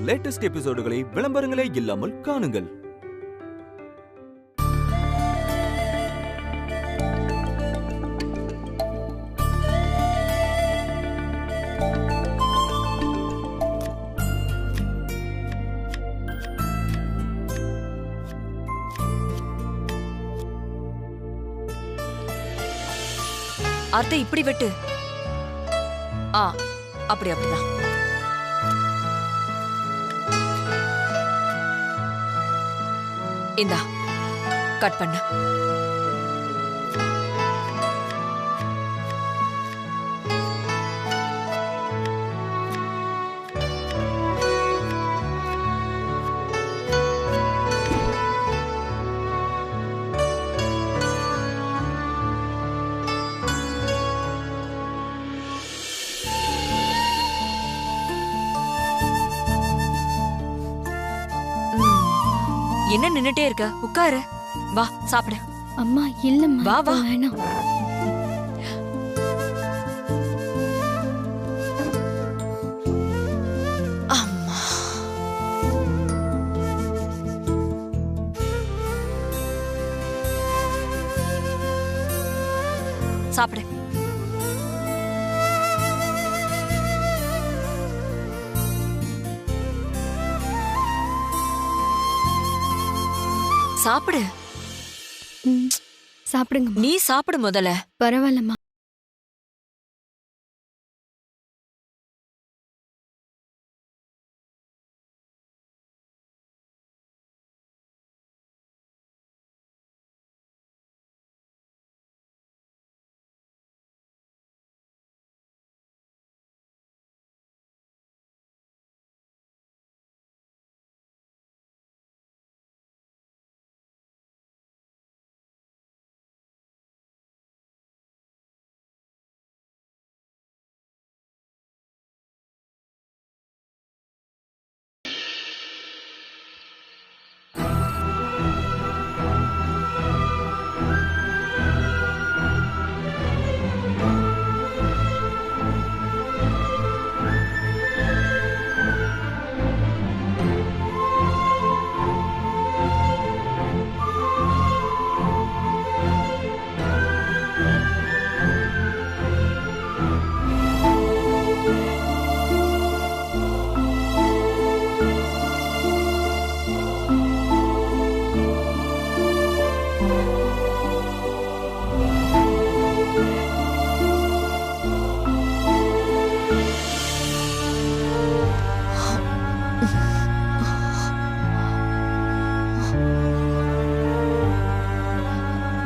Latest எபிசோடுகளை விளம்பரங்களே இல்லாமல் காணுங்கள். அத்தை இப்படி வெட்டு. அப்படிதான். இந்தா கட் பண்ணு. என்ன நின்னுட்டே இருக்க? உட்காரு. வா சாப்பிடு. அம்மா இல்லம்மா. வா வா. வேணாம். அம்மா சாப்பிடு. சாப்பிடு. சாப்பிடுங்க. நீ சாப்பிடு முதல்ல. பரவாயில்லம்மா.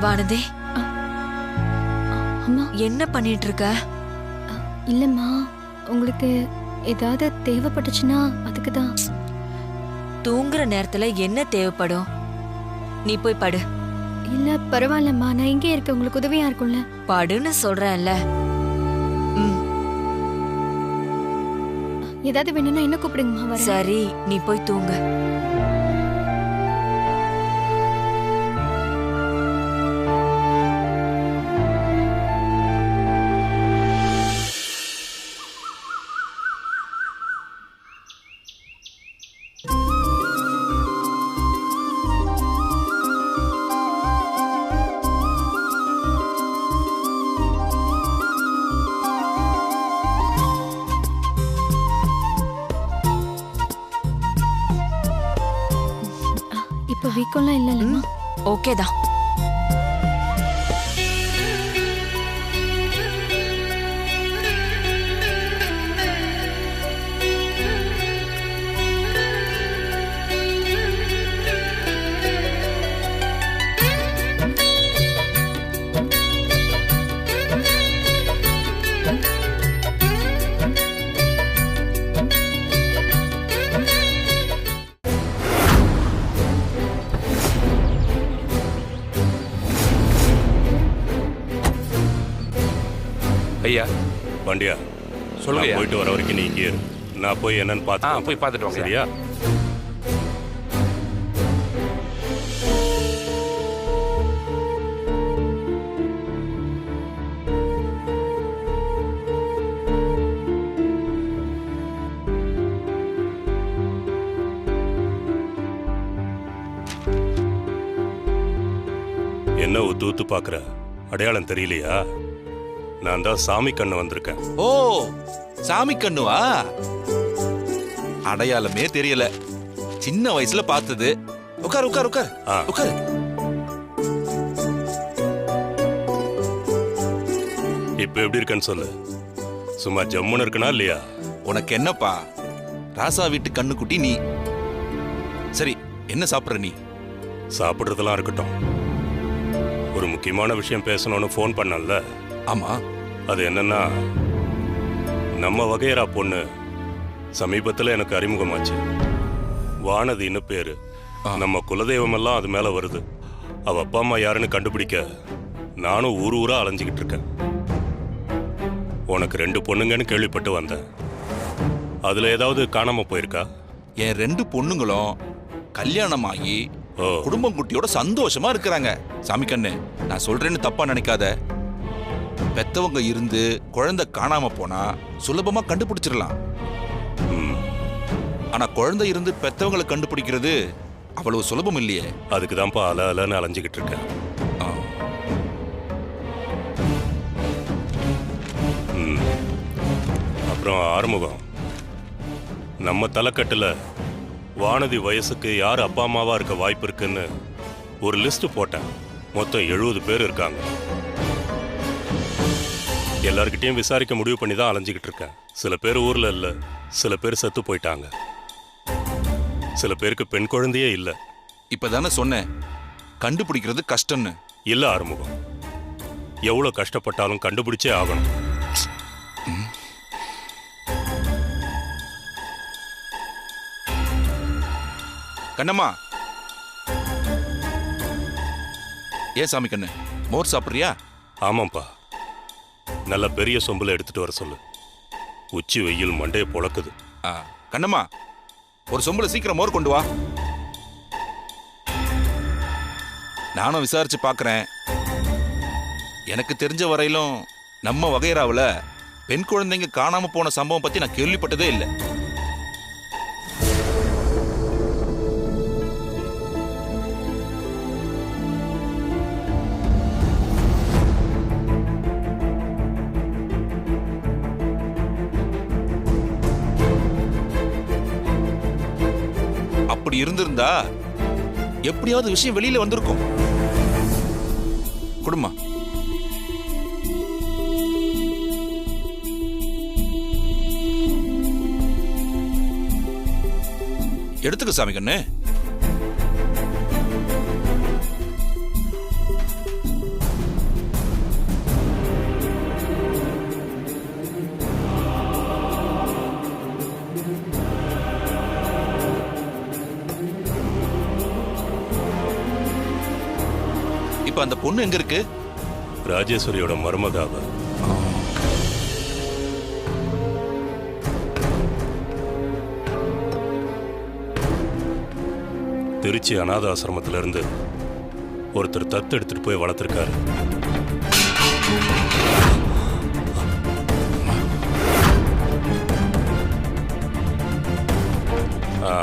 வானதி, அம்மா என்ன பண்ணிட்டு இருக்க? இல்லம்மா, உங்களுக்கு ஏதாவது தேவைப்பட்டுச்சுன்னா அதுக்கு தான். தூங்குற நேரத்துல என்ன தேவைப்படும்? நீ போய் படு. இல்ல பரவாயில்லம்மா, நான் இங்கே இருக்க, உங்களுக்கு உதவியா இருக்கும்ல. படுன்னு சொல்றேன்ல. ஏதாவது வேணும்னா என்ன கூப்பிடுங்கம்மா. வரேன். சரி, நீ போய் தூங்க. இப்ப வீக்கம்லாம் இல்லைல்லம்மா. ஓகே தான். ஐயா பாண்டியா, சொல்லுங்க. போயிட்டு வர வரைக்கும் நீ இங்கே இரு. நான் போய் என்னன்னு பார்த்து போய் பார்த்துட்டு வாங்க. சரியா? என்ன ஊத்து ஊத்து பாக்குற? அடையாளம் தெரியலையா? நான் தான் சாமி கண்ணு வந்திருக்கேன். ஓ, சாமி கண்ணுவா? அடையாளமே தெரியல. சின்ன வயசுல பார்த்தது. உட்கார் உட்கார் உட்கார் ஆ. உட்கார். இப்ப எப்படி இருக்கேன்னு சொல்லு. சும்மா ஜம்முன்னு இருக்கனா இல்லையா? உனக்கு என்னப்பா, ராசா வீட்டு கண்ணுக்குட்டி நீ. சரி, என்ன சாப்பிடுற நீ? சாப்பிடுறதெல்லாம் இருக்கட்டும். ஒரு முக்கியமான விஷயம் பேசணும்னு ஃபோன் பண்ணல. ஆமா. அது என்னன்னா, நம்ம வகையறா பொண்ணு சமீபத்துல எனக்கு அறிமுகமாச்சு. வானதின்னு பேரு. நம்ம குலதெய்வம் எல்லாம் அது மேல வருது. அவ அப்பா அம்மா யாருன்னு கண்டுபிடிக்க நானும் ஊர் ஊரா அலைஞ்சுக்கிட்டு இருக்கேன். உனக்கு 2 பொண்ணுங்கன்னு கேள்விப்பட்டு வந்தேன். அதுல ஏதாவது காணாம போயிருக்கா? என் 2 பொண்ணுங்களும் கல்யாணமாகி ஓ, குடும்பம் குட்டியோட சந்தோஷமா இருக்கிறாங்க. சாமி கண்ணு, நான் சொல்றேன்னு தப்பா நினைக்காத. பெத்தவங்க இருந்து குழந்தை காணாம போனா சுலபமா கண்டுபிடிச்சிடலாம். ம், ஆனா குழந்தை இருந்து பெத்தவங்களை கண்டுபிடிக்கிறது அவ்வளவு சுலபம் இல்லையே. அதுக்கு தான்ப்பா அல அலன்னு அலைஞ்சுக்கிட்டு இருக்கேன். ஆ. ம். அப்புறம் ஆறுமுகம், நம்ம தலைக்கட்டுல வானதி வயசுக்கு யார் அப்பா அம்மாவா இருக்க வாய்ப்பு இருக்குன்னு ஒரு லிஸ்ட் போட்டேன். மொத்தம் 70 பேர் இருக்காங்க. எல்லார்கிட்டயும் விசாரிக்க முடிவு பண்ணி தான் அலைஞ்சிக்கிட்டு இருக்கேன். சில பேர் ஊர்ல இல்ல, சில பேர் செத்து போயிட்டாங்க, சில பேருக்கு பெண் குழந்தையே இல்ல. இப்பதானே சொன்னேன் கண்டுபிடிக்கிறது கஷ்டம்னு. இல்ல ஆறுமுகம், எவ்வளவு கஷ்டப்பட்டாலும் கண்டுபிடிச்சே ஆகணும். கண்ணம்மா, ஏன் சாமி கண்ணு, மோர் சாப்பிடுறியா? ஆமாப்பா, நல்ல பெரிய சொம்புல எடுத்துட்டு வர சொல்லு. உச்சி வெயில் மண்டைய பொளக்குது. ஆ, கண்ணம்மா, ஒரு சொம்புல சீக்கிரம் மோர் கொண்டு வா. நானும் விசாரிச்சு பார்க்கறேன். எனக்கு தெரிஞ்ச வரையிலும் நம்ம வகைராவில் பெண் குழந்தைங்க காணாம போன சம்பவம் பத்தி நான் கேள்விப்பட்டதே இல்லை. அப்படி இருந்திருந்தா எப்படியாவது விஷயம் வெளியில வந்திருக்கும். குடும்பம் எடுத்துக்க சாமி கண்ணு. இப்ப அந்த பொண்ணு எங்க இருக்கு? ராஜேஸ்வரியோட மருமகாவ. திருச்சி அநாத ஆசிரமத்துல இருந்து ஒருத்தர் தத்து எடுத்துட்டு போய் வளர்த்திருக்காரு.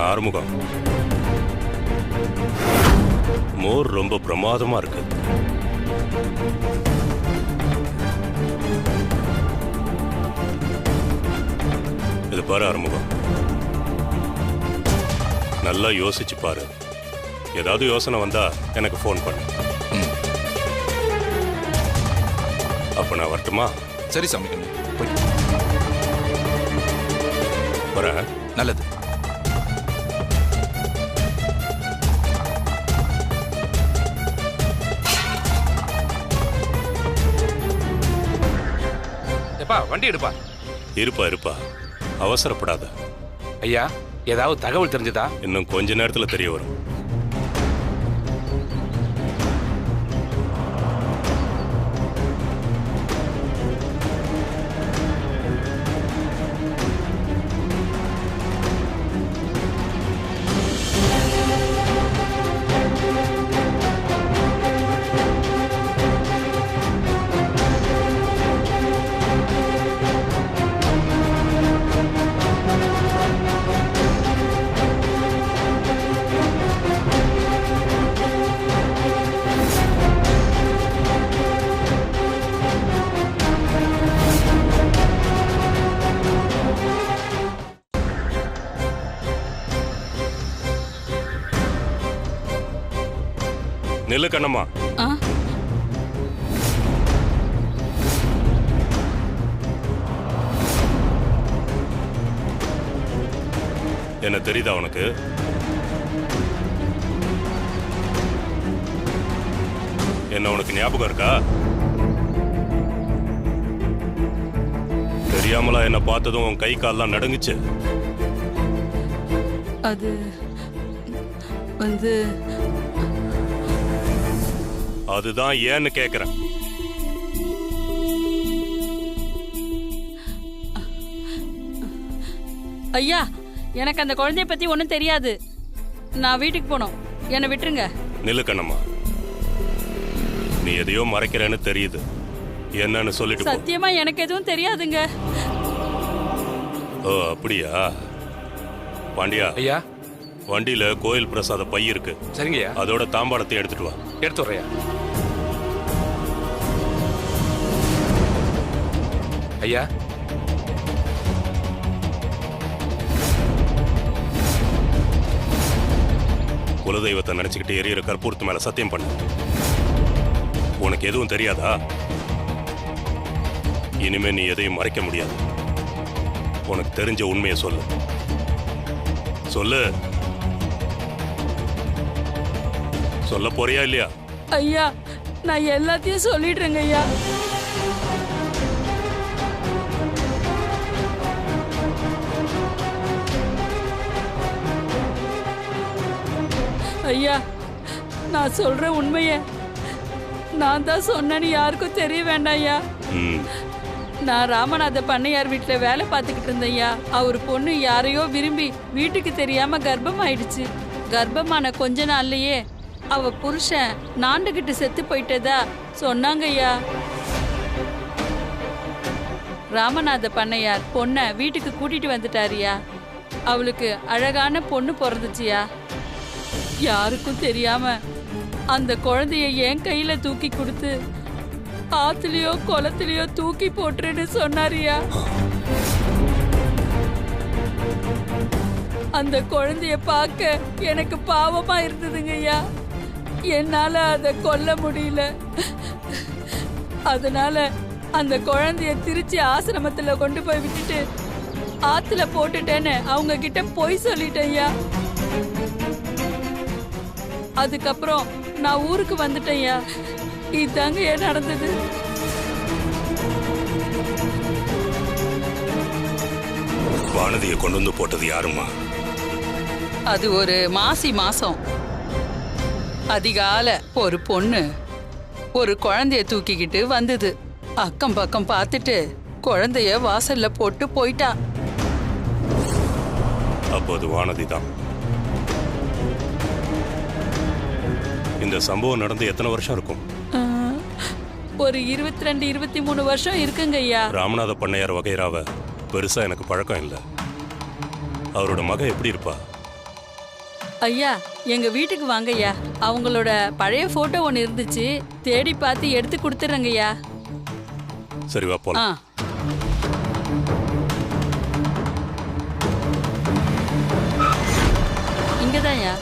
ஆறுமுகம், மோர் ரொம்ப பிரமாதமா இருக்கு. இது பாரு ஆறுமுகம், நல்லா யோசிச்சு பாரு. ஏதாவது யோசனை வந்தா எனக்கு ஃபோன் பண்ணு. அப்ப நான் வரட்டுமா? சரி சாமி கண்ணு, போய் வரேன். நல்லது. வண்டி எடுப்பா. இருப்பா இருப்பா, அவசரப்படாத. ஐயா, ஏதாவது தகவல் தெரிஞ்சதா? இன்னும் கொஞ்ச நேரத்துல தெரிய வரும். நில்லு கண்ணம்மா. ஆ? என்ன தெரியுதா உனக்கு? என்ன உனக்கு ஞாபகம் இருக்கா? தெரியாமலா என்ன பார்த்ததும் உன் கை கால்லாம் நடுங்குச்சு? அது வந்து அதுதான் ஏன்னு கேக்குறேன். ஐயா, எனக்கு அந்த குழந்தைய பத்தி ஒன்றும் தெரியாது. நான் வீட்டுக்கு போனோம், என்னை விட்டுருங்க. நில்லு கண்ணம்மா. நீ எதையோ மறைக்கிறேன்னு தெரியுது. என்னன்னு சொல்லிட்டு போ. சத்தியமா எனக்கு எதுவும் தெரியாதுங்க. ஓ அப்படியா? பாண்டியா, ஐயா. வண்டியில கோயில் பிரசாத பை இருக்கு. சரிங்கய்யா. அதோட தாம்பாளத்தை எடுத்துட்டு வா. எடுத்து வர்றையா. ஐயா. குலதெய்வத்தை நினைச்சுக்கிட்டு எரியிற கற்பூரத்து மேல சத்தியம் பண்ணு. உனக்கு எதுவும் தெரியாதா? இனிமே நீ எதையும் மறைக்க முடியாது. உனக்கு தெரிஞ்ச உண்மையை சொல்லு. சொல்லு. சொல்ல போறியா இல்லையா? ஐயா, நான் எல்லாத்தையும் சொல்லிடுறேங்க ஐயா. ஐயா, நான் சொல்ற உண்மைய நான் தான் சொன்னேன்னு யாருக்கும் தெரிய வேண்டாம் ஐயா. நான் ராமநாத பண்ணையார் வீட்டுல வேலை பார்த்துக்கிட்டு இருந்தேன் ஐயா. அவர் பொண்ணு யாரையோ விரும்பி வீட்டுக்கு தெரியாம கர்ப்பம் ஆயிடுச்சு. கர்ப்பமான கொஞ்ச நாள்லயே அவ புருஷன் நாண்டுகிட்டு செத்து போயிட்டதா சொன்னாங்க ஐயா. ராமநாத பண்ணையார் பொண்ண வீட்டுக்கு கூட்டிட்டு வந்துட்டாரியா. அவளுக்கு அழகான பொண்ணு பிறந்துச்சியா. யாருக்கும் தெரியாம அந்த குழந்தைய என் கையில தூக்கி கொடுத்து ஆத்துலயோ குளத்துலயோ தூக்கி போட்டுருன்னு சொன்னாரியா. அந்த குழந்தைய பார்க்க எனக்கு பாவமா இருந்ததுங்க ஐயா. என்னால அதை கொல்ல முடியல. அதனால அந்த குழந்தைய திருச்சி ஆசிரமத்துல கொண்டு போய் விட்டுட்டு ஆத்துல போட்டுட்டேன்னு அவங்க கிட்ட பொய் சொல்லிட்டேன் ஐயா. அதுக்கப்புறம் நான் ஊருக்கு வந்துட்டேன் ஐயா. இதாங்க ஏன் நடந்தது. வானதியை கொண்டு வந்து போட்டது யாருமா? அது ஒரு மாசி மாசம் அதிகால ஒரு பொண்ணு ஒரு குழந்தைய தூக்கிக்கிட்டு வந்தது. அக்கம் பக்கம் பார்த்துட்டு குழந்தைய வாசல்ல போட்டு போயிட்டா. அப்போ அது வானதி தான். இந்த சம்பவம் நடந்து எத்தனை வருஷம் இருக்கும்? ஒரு 22 23 வருஷம் இருக்குங்க ஐயா. ராமநாத பண்ணையார் வகைராவ பெருசா எனக்கு பழக்கம் இல்லை. அவரோட மக எப்படி இருப்பா? ஐயா, எங்க வீட்டுக்கு வாங்க ஐயா. அவங்களோட பழைய போட்டோ ஒன்று இருந்துச்சு, தேடி பார்த்து எடுத்து கொடுத்துறேங்க ஐயா. சரி வா போலாம். இங்கதான் ஐயா.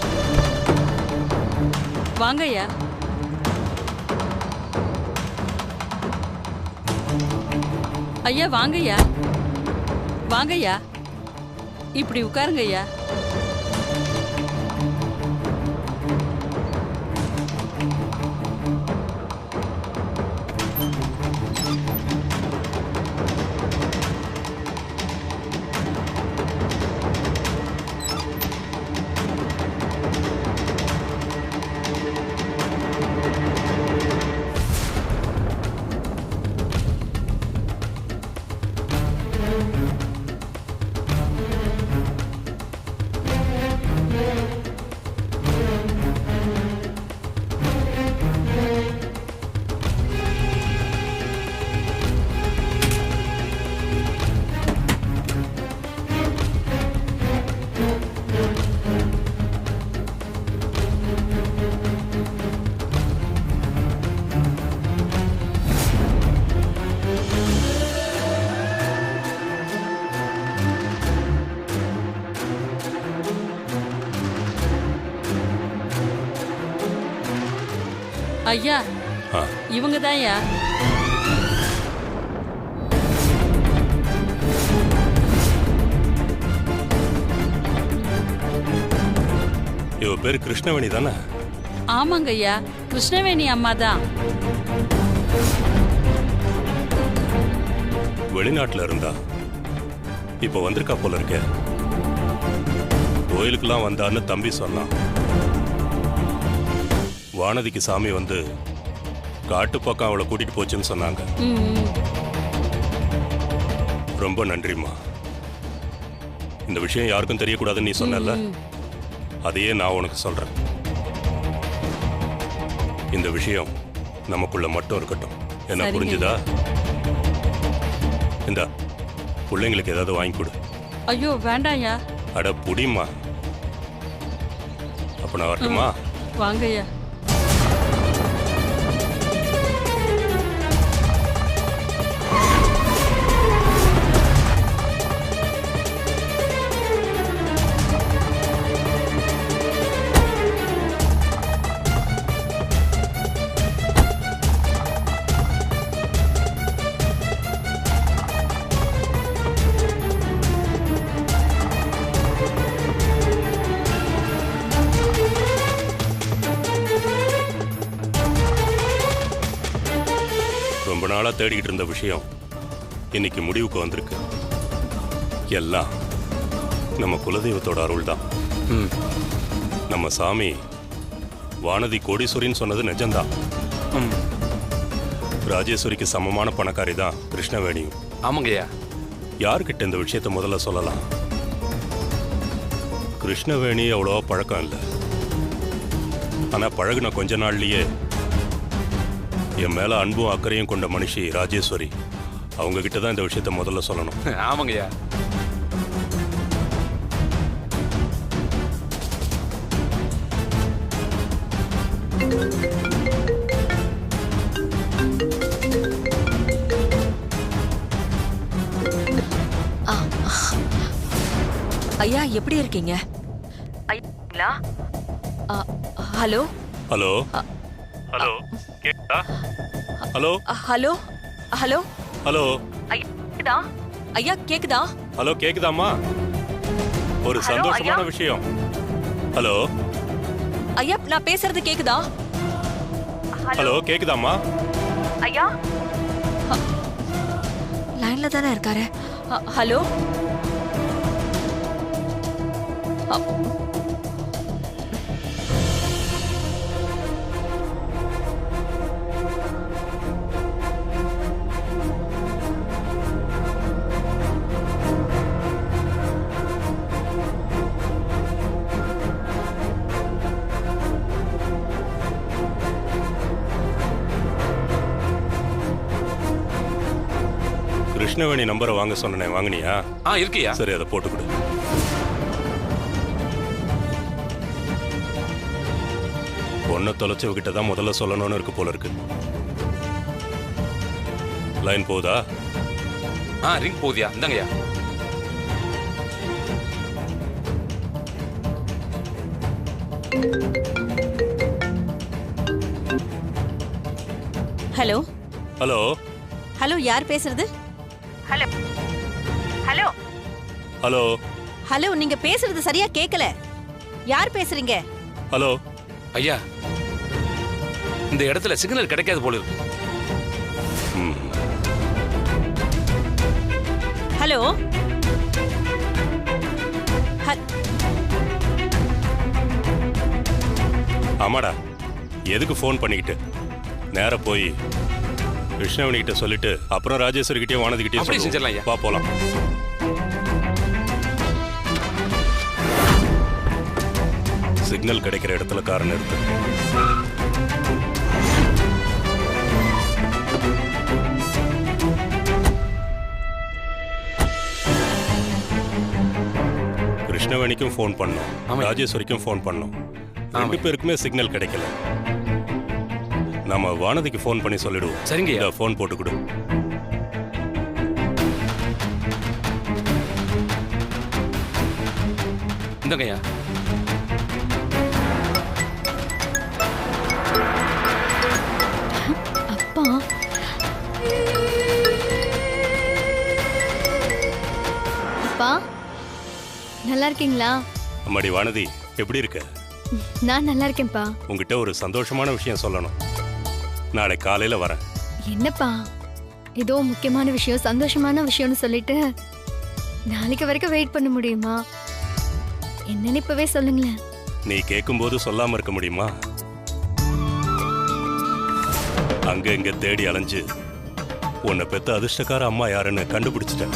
வாங்க ஐயா. ஐயா வாங்க ஐயா. வாங்க ஐயா. இப்படி உட்காருங்க ஐயா. ஐயா ஆ, இவங்க தான்யா. இவ பேரு கிருஷ்ணவேணி தானே? ஆமாங்க ஐயா, கிருஷ்ணவேணி அம்மா தான். வெளிநாட்டுல இருந்தா இப்ப வந்திருக்கா போல இருக்க. கோயிலுக்கெல்லாம் வந்தான்னு தம்பி சொன்னான். வானதிக்கு சாமி வந்து காட்டு பக்கம் அவளை கூட்டிட்டு போச்சுன்னு சொன்னாங்க. ரொம்ப நன்றிம்மா. இந்த விஷயம் யாருக்கும் தெரியக்கூடாதுன்னு நீ சொன்னல, அதையே நான் உனக்கு சொல்றேன். இந்த விஷயம் நமக்குள்ள மட்டும் இருக்கட்டும். என்ன சரிங்க. புரிஞ்சுதா? இந்த பிள்ளைங்களுக்கு ஏதாவது வாங்கி கொடு. ஐயோ வேண்டாம்யா. அட புடிமா. அப்ப நான் வரட்டுமா? வாங்கய்யா. ரொம்ப நாளா தேடிக்கிட்டு இருந்த விஷயம் இன்னைக்கு முடிவுக்கு வந்திருக்கு. எல்லாம் நம்ம குலதெய்வத்தோட அருள் தான். நம்ம சாமி வானதி கோடீஸ்வரின்னு சொன்னது நிஜம்தான். ராஜேஸ்வரிக்கு சமமான பணக்காரி தான் கிருஷ்ணவேணியும். ஆமாங்கய்யா. யாருக்கிட்ட இந்த விஷயத்த முதல்ல சொல்லலாம்? கிருஷ்ணவேணி அவ்வளோவா பழக்கம் இல்லை. ஆனா பழகுன கொஞ்ச நாள்லயே என் மேல அன்பும் அக்கறையும் கொண்ட மனுஷி ராஜேஸ்வரி. அவங்க கிட்ட தான் இந்த விஷயத்த முதல்ல சொல்லணும். ஆமாங்கய்யா. ஐயா எப்படி இருக்கீங்க? ஐயா ஹலோ ஹலோ ஹலோ கேக்குதா? ஹலோ ஹலோ ஹலோ ஹலோ ஐயா கேக்குதா? ஐயா கேக்குதா? ஹலோ கேக்குதாம்மா? ஒரு சந்தோஷமான விஷயம். ஹலோ ஐயா நான் பேசுறது கேக்குதா? ஹலோ கேக்குதாம்மா? ஐயா லைன்ல தானே இருக்காரு. ஹலோ கிருஷ்ணவேணி நம்பரை வாங்க சொன்னேன், வாங்கினியா? இருக்கியா? சரி, அதை போட்டு கொடு. பொண்ணை தொலைச்சவகிட்ட தான் முதல்ல சொல்லணும்னு இருக்கு போல இருக்கு. லைன் போதா? ரிங் போதியா? இந்தாங்கய்யா. ஹலோ ஹலோ ஹலோ, யார் பேசுறது? ஹலோ ஹலோ ஹலோ ஹலோ, நீங்க பேசுறது சரியா கேட்கல. யார் பேசுறீங்க? ஹலோ ஐயா, இந்த இடத்துல சிக்னல் கிடைக்காது போல இருக்கு. ஹலோ ஆமாடா, எதுக்கு ஃபோன் பண்ணிக்கிட்டு? நேரா போய் கிருஷ்ணவேணி கிட்ட சொல்லிட்டு அப்புறம் ராஜேஸ்வரி கிட்டே வானதி அப்படி செஞ்சிடலாம் ஐயா. கிட்டே வா போலாம். சிக்னல் கிடைக்கிற இடத்துல கார் நிறுத்து. கிருஷ்ணவேணிக்கும் ஃபோன் பண்ணோம், ராஜேஸ்வரிக்கும் ஃபோன் பண்ணோம். ரெண்டு பேருக்குமே சிக்னல் கிடைக்கல. நாம வானதிக்கு ஃபோன் பண்ணி சொல்லிடுவோம். சரிங்க. ஃபோன் போட்டு கொடு. இந்தங்கய்யா. அப்பா அப்பா நல்லா இருக்கீங்களா? அம்மாடி வானதி, எப்படி இருக்க? நான் நல்லா இருக்கேன்ப்பா. உங்ககிட்ட ஒரு சந்தோஷமான விஷயம் சொல்லணும். நாளை காலையில வரேன். என்னப்பா ஏதோ முக்கியமான விஷயம், சந்தோஷமான விஷயம்னு சொல்லிட்டு நாளைக்கு வரைக்கும் வெயிட் பண்ண முடியுமா? என்னன்னு இப்பவே சொல்லுங்களேன். நீ கேட்கும்போது சொல்லாம இருக்க முடியுமா? அங்க இங்க தேடி அலைஞ்சு உன்னை பெத்த அதிர்ஷ்டக்கார அம்மா யாருன்னு கண்டுபிடிச்சிட்டேன்.